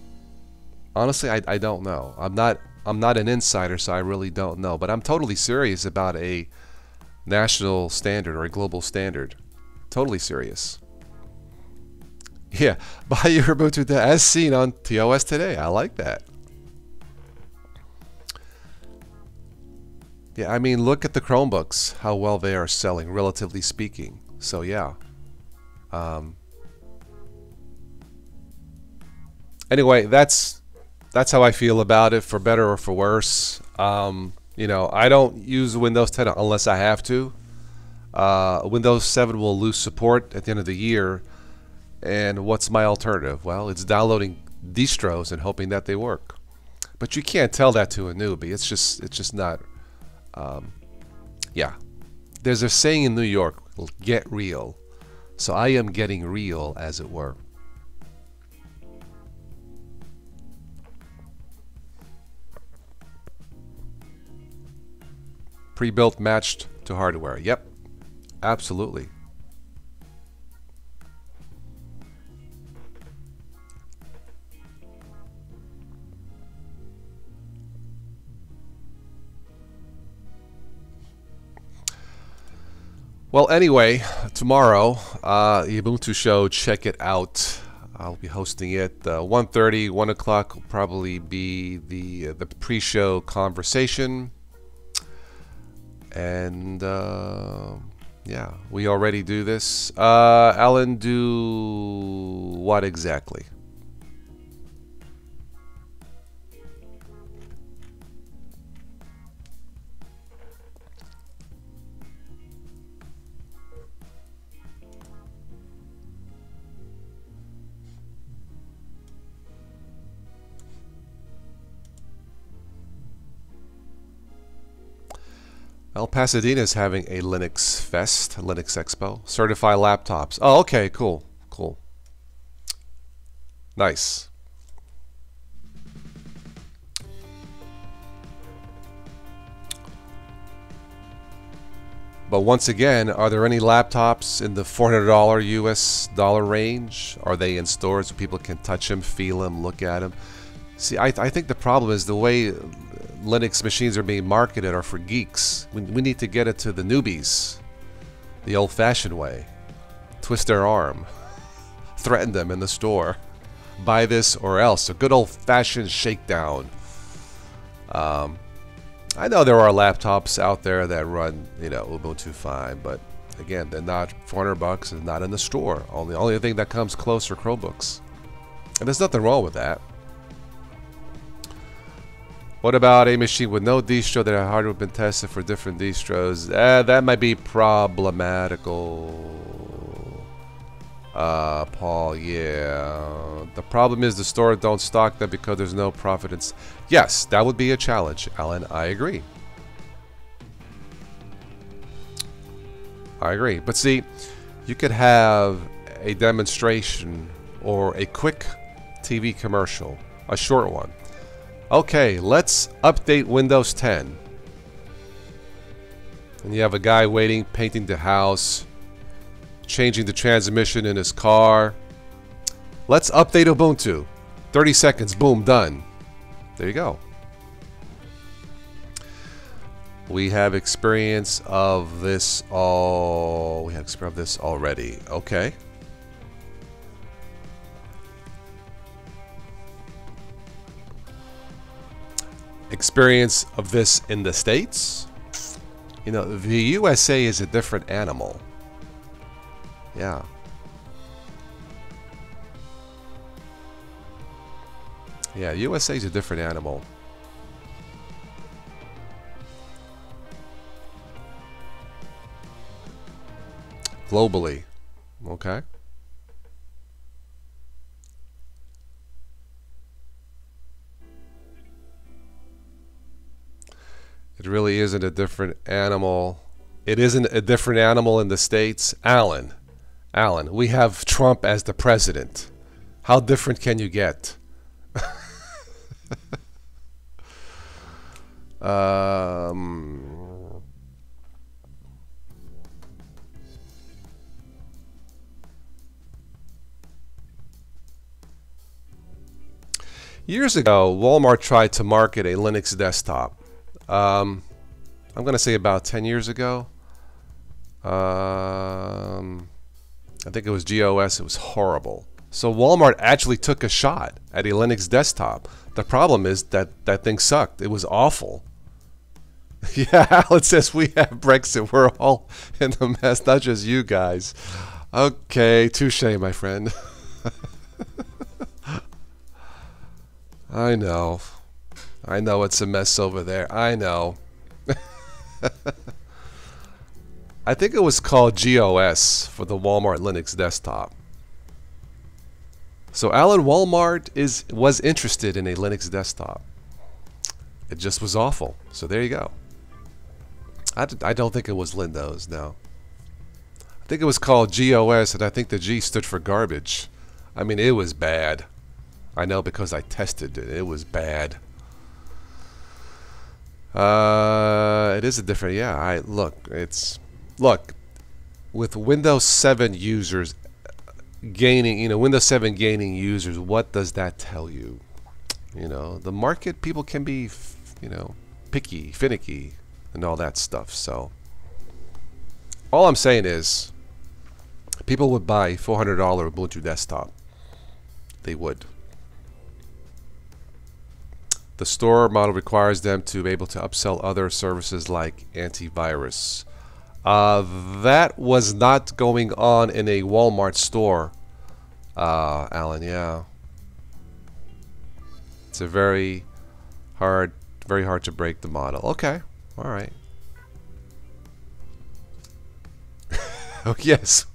Speaker 1: Honestly, I don't know. I'm not an insider, so I really don't know. But I'm totally serious about a national standard or a global standard. Totally serious. Yeah, buy your Ubuntu as seen on TOS today. I like that. Yeah, I mean, look at the Chromebooks, how well they are selling, relatively speaking. So yeah. Anyway, that's how I feel about it, for better or for worse. You know, I don't use Windows 10 unless I have to. Windows 7 will lose support at the end of the year. And what's my alternative? Well, it's downloading distros and hoping that they work. But you can't tell that to a newbie. It's just not. Yeah. There's a saying in New York, get real. So I am getting real, as it were. Pre-built matched to hardware. Yep. Absolutely. Well, anyway, tomorrow, the Ubuntu show, check it out. I'll be hosting it. 1:30, 1 o'clock will probably be the pre-show conversation. And yeah, we already do this. Alan, do what exactly? Well, Pasadena is having a Linux Fest, Linux Expo. Certify laptops. Oh, okay, cool, cool. Nice. But once again, are there any laptops in the $400 US dollar range? Are they in stores where people can touch them, feel them, look at them? See, I think the problem is the way Linux machines are being marketed are for geeks. We need to get it to the newbies, the old-fashioned way. Twist their arm, threaten them in the store, buy this or else. A good old-fashioned shakedown. I know there are laptops out there that run, you know, Ubuntu fine, but again, they're not $400 and not in the store. The only thing that comes close are Chromebooks, and there's nothing wrong with that. What about a machine with no distro that had hardware been tested for different distros? That might be problematical. Paul, yeah. The problem is the store don't stock them because there's no profit. Yes, that would be a challenge, Alan. I agree. I agree. But see, you could have a demonstration or a quick TV commercial, a short one. Okay, let's update Windows 10. And you have a guy waiting, painting the house, changing the transmission in his car. Let's update Ubuntu. 30 seconds, boom, done. There you go. We have experience of this we have experience of this already. Okay. Experience of this in the States? You know, the USA is a different animal. Yeah. Yeah, USA is a different animal. Globally. Okay. It really isn't a different animal. It isn't a different animal in the States. Alan, we have Trump as the president. How different can you get? Years ago, Walmart tried to market a Linux desktop. I'm going to say about 10 years ago. I think it was GOS. It was horrible. So Walmart actually took a shot at a Linux desktop. The problem is that that thing sucked. It was awful. Yeah, Alan says we have Brexit. We're all in the mess, not just you guys. Okay, touche, my friend. I know it's a mess over there. I know. I think it was called GOS for the Walmart Linux desktop. So Alan, Walmart was interested in a Linux desktop. It just was awful. So there you go. I don't think it was Windows, no. I think it was called GOS, and I think the G stood for garbage. I mean, it was bad. I know because I tested it. It was bad. It is a different, yeah. Look, with Windows 7 users gaining, Windows 7 gaining users, what does that tell you? The market, people can be, picky, finicky, and all that stuff. So all I'm saying is people would buy $400 Ubuntu desktop. They would. The store model requires them to be able to upsell other services like antivirus. That was not going on in a Walmart store, Alan, yeah. It's a very hard to break the model. Okay, all right. Oh, yes,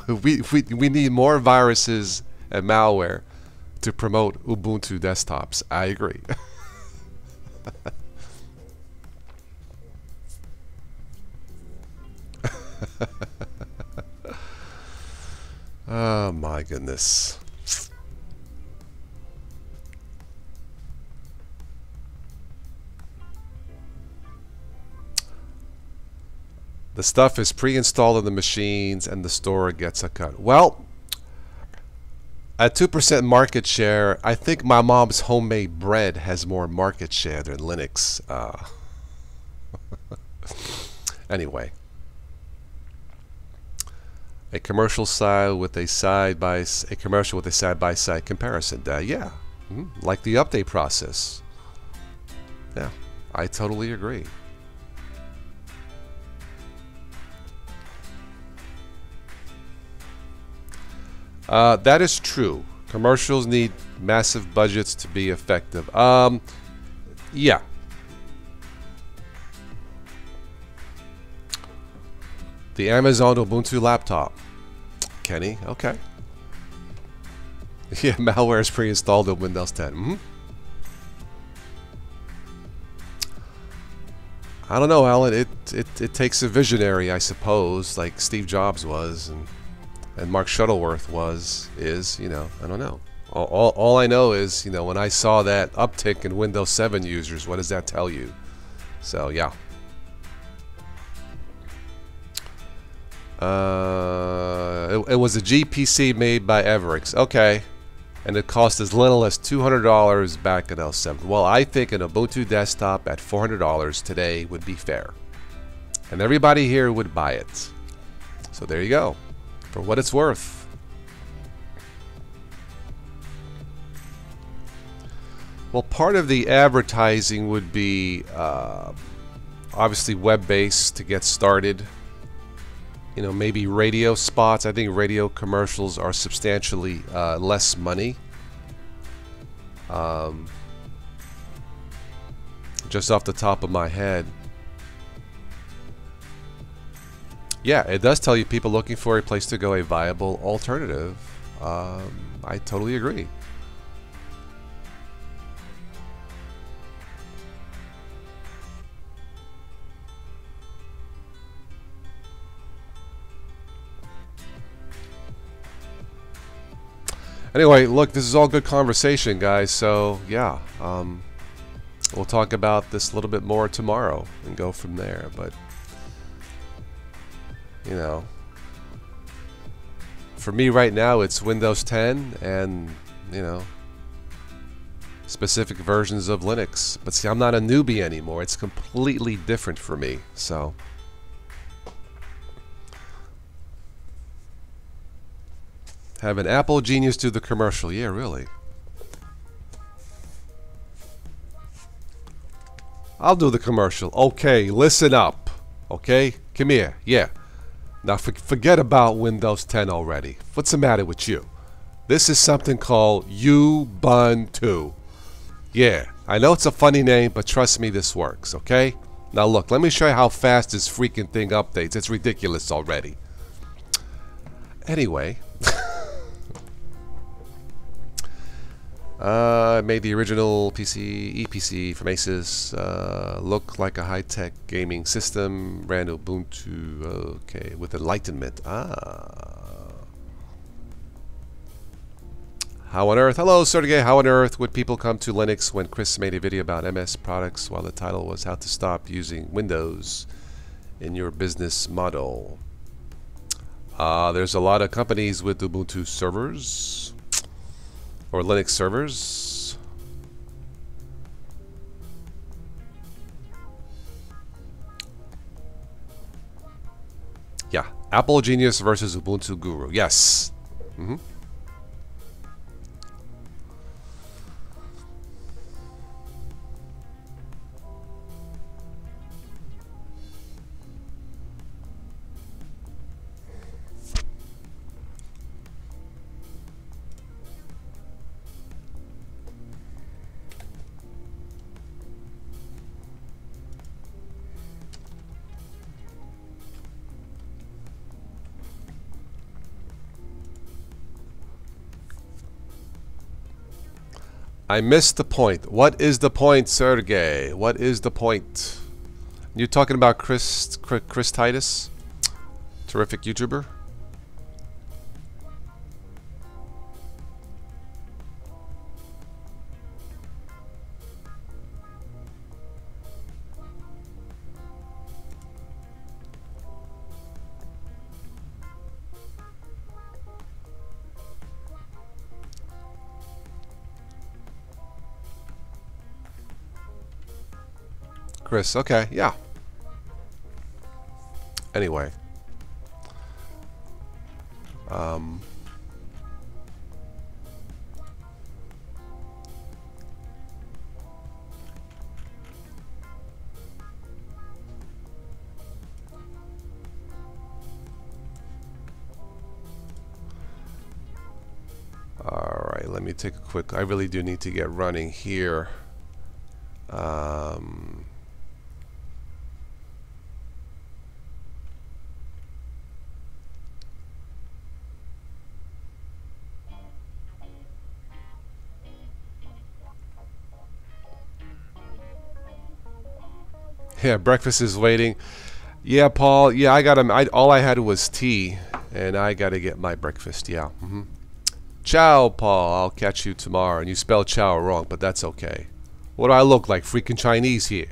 Speaker 1: we need more viruses and malware to promote Ubuntu desktops. I agree. Oh my goodness. The stuff is pre-installed in the machines and the store gets a cut. Well, at 2% market share, I think my mom's homemade bread has more market share than Linux. Anyway, a commercial with a side-by-side comparison. Yeah, like the update process. Yeah, I totally agree. That is true. Commercials need massive budgets to be effective. Yeah. The Amazon Ubuntu laptop. Kenny, okay. Yeah, malware is pre-installed in Windows 10. I don't know, Alan. It takes a visionary, I suppose, like Steve Jobs was, and Mark Shuttleworth is, I don't know. All I know is, when I saw that uptick in Windows 7 users, what does that tell you? So, yeah. It was a GPC made by Everix. Okay. And it cost as little as $200 back in 07. Well, I think an Ubuntu desktop at $400 today would be fair. And everybody here would buy it. So there you go. For what it's worth. Well, part of the advertising would be obviously web-based to get started. Maybe radio spots. I think radio commercials are substantially less money. Just off the top of my head. Yeah, it does tell you people looking for a place to go, a viable alternative. I totally agree. Anyway, look, this is all good conversation, guys. So, yeah, we'll talk about this a little bit more tomorrow and go from there. But, for me right now, it's Windows 10 and, specific versions of Linux. But see, I'm not a newbie anymore. It's completely different for me. So, have an Apple genius do the commercial. Yeah, really. I'll do the commercial. Okay, listen up. Okay, come here. Yeah. Now forget about Windows 10 already. What's the matter with you? This is something called Ubuntu. Yeah, I know it's a funny name, but trust me, this works. Okay. Now look, let me show you how fast this freaking thing updates. It's ridiculous already. Anyway. Made the original PC, EPC from Asus look like a high-tech gaming system. Ran Ubuntu, okay, with enlightenment. How on earth? Hello, Sergey. How on earth would people come to Linux when Chris made a video about MS products while the title was how to stop using Windows in your business model? There's a lot of companies with Ubuntu servers or Linux servers. Yeah, Apple Genius versus Ubuntu Guru. Yes. I missed the point. What is the point, Sergey? What is the point? You talking about Chris Titus? Terrific YouTuber? Chris, okay, yeah. Anyway. Alright, let me take a quick... I really do need to get running here. Yeah, breakfast is waiting. Yeah, Paul. Yeah, I got him. All I had was tea, and I got to get my breakfast. Yeah. Ciao, Paul. I'll catch you tomorrow. And you spelled ciao wrong, but that's okay. What do I look like? Freaking Chinese here.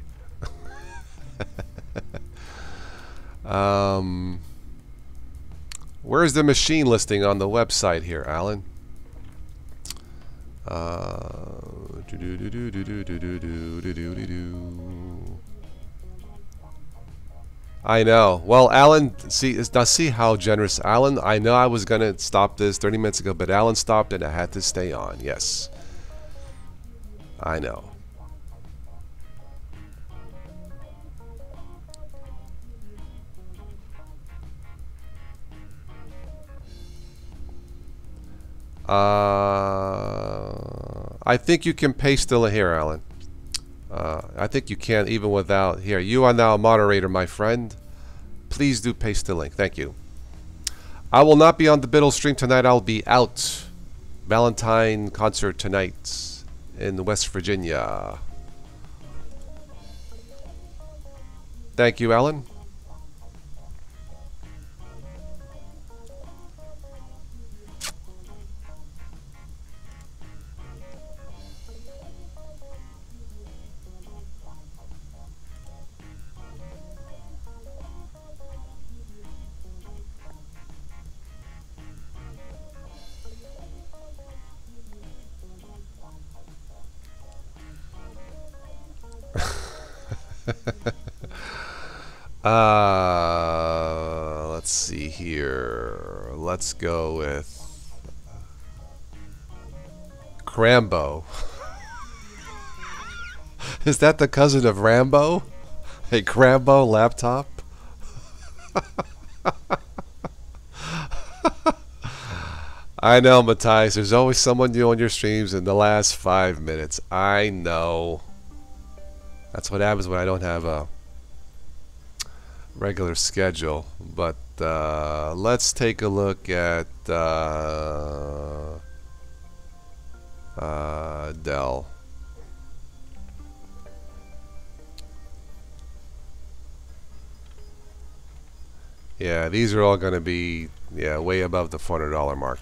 Speaker 1: Where's the machine listing on the website here, Alan? I know. Well, Alan, see how generous Alan. I know I was gonna stop this 30 minutes ago, but Alan stopped and I had to stay on. Yes, I know. I think you can paste the link here, Alan. I think you can even without here. You are now a moderator, my friend. Please do paste the link. Thank you. I will not be on the Biddle stream tonight. I'll be out. Valentine concert tonight in West Virginia. Thank you, Alan. Let's see here. Let's go with Crambo. Is that the cousin of Rambo? A Crambo laptop? I know, Matthias. There's always someone new on your streams in the last 5 minutes. I know. That's what happens when I don't have a regular schedule. But let's take a look at Dell. Yeah, these are all going to be way above the $400 mark.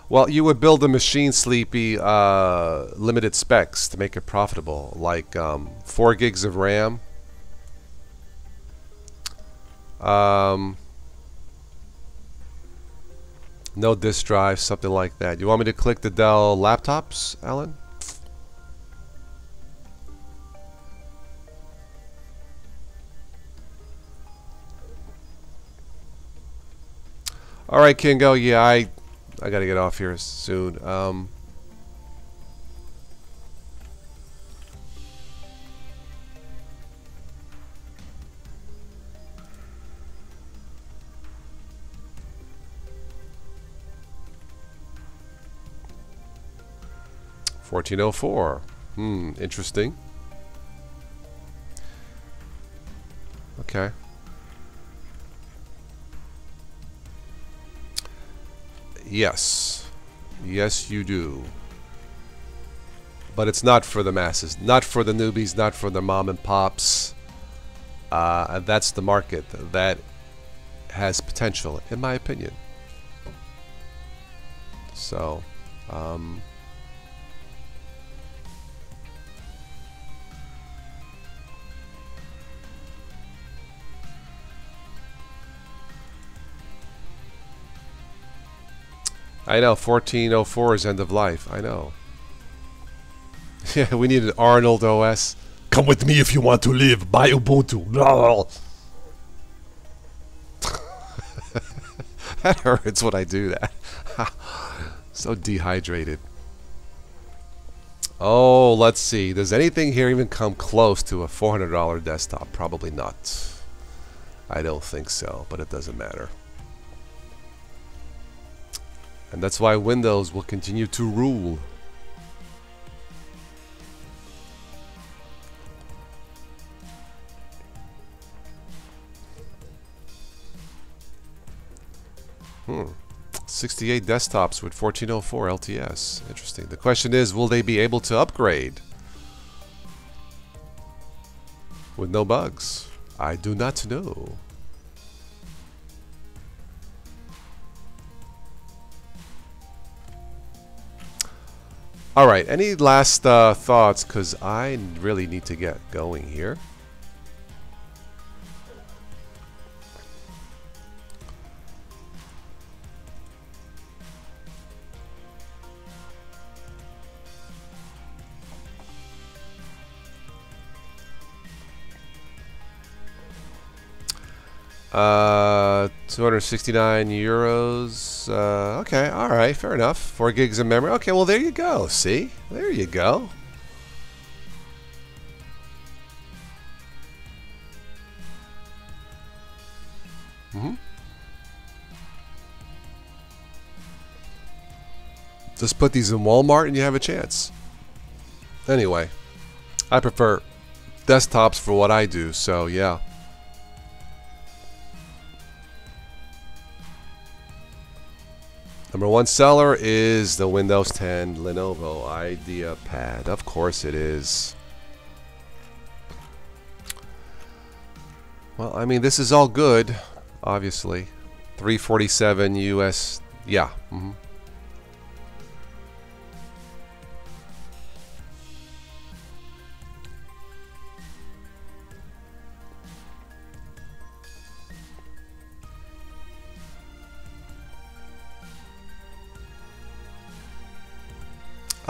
Speaker 1: Well, you would build a machine, Sleepy, limited specs to make it profitable, like 4 gigs of RAM. No disk drive, something like that. You want me to click the Dell laptops, Alan? All right, Kingo. Yeah, I got to get off here soon. $14.04. Interesting. Okay. Yes. Yes, you do. But it's not for the masses. Not for the newbies, not for the mom and pops. That's the market that has potential, in my opinion. So, I know, 14.04 is end of life. I know. Yeah, we need an Arnold OS.
Speaker 2: Come with me if you want to live. Buy Ubuntu.
Speaker 1: That hurts when I do that. So dehydrated. Oh, let's see. Does anything here even come close to a $400 desktop? Probably not. I don't think so, but it doesn't matter. And that's why Windows will continue to rule. Hmm. 68 desktops with 1404 LTS. Interesting. The question is, will they be able to upgrade with no bugs? I do not know. All right, any last thoughts? Because I really need to get going here. €269. Okay, all right, fair enough. 4 gigs of memory. Okay, well, there you go. See? There you go. Just put these in Walmart and you have a chance. Anyway, I prefer desktops for what I do, so yeah. Number one seller is the Windows 10 Lenovo IdeaPad. Of course it is. Well, I mean, this is all good, obviously. 347 US. Yeah.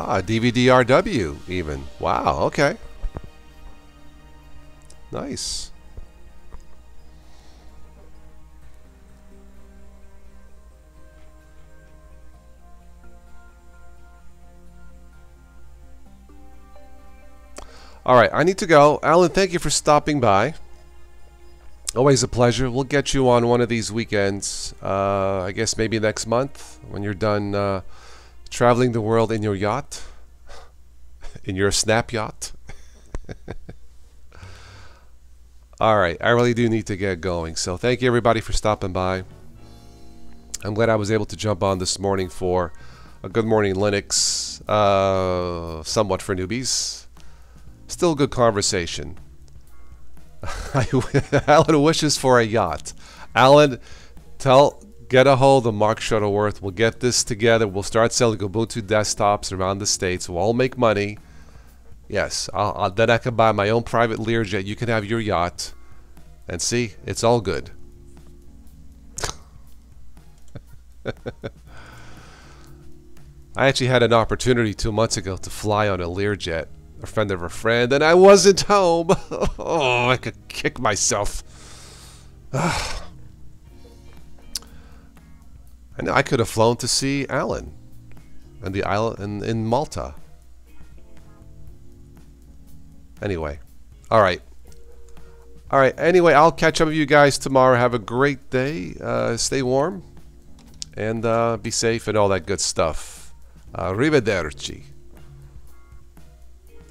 Speaker 1: Ah, DVD-RW even. Wow, okay. Nice. All right, I need to go. Alan, thank you for stopping by. Always a pleasure. We'll get you on one of these weekends. I guess maybe next month when you're done traveling the world in your yacht, in your snap yacht. All right, I really do need to get going. So thank you everybody for stopping by. I'm glad I was able to jump on this morning for a Good Morning Linux, somewhat for newbies. Still good conversation. Alan wishes for a yacht. Alan, get a hold of Mark Shuttleworth. We'll get this together. We'll start selling Ubuntu desktops around the States. We'll all make money. Yes, then I can buy my own private Learjet. You can have your yacht. And see, it's all good. I actually had an opportunity 2 months ago to fly on a Learjet, a friend of a friend, and I wasn't home. Oh, I could kick myself. I know I could have flown to see Alan and the island in Malta. Anyway, all right. Anyway, I'll catch up with you guys tomorrow. Have a great day. Stay warm and be safe and all that good stuff. Arrivederci.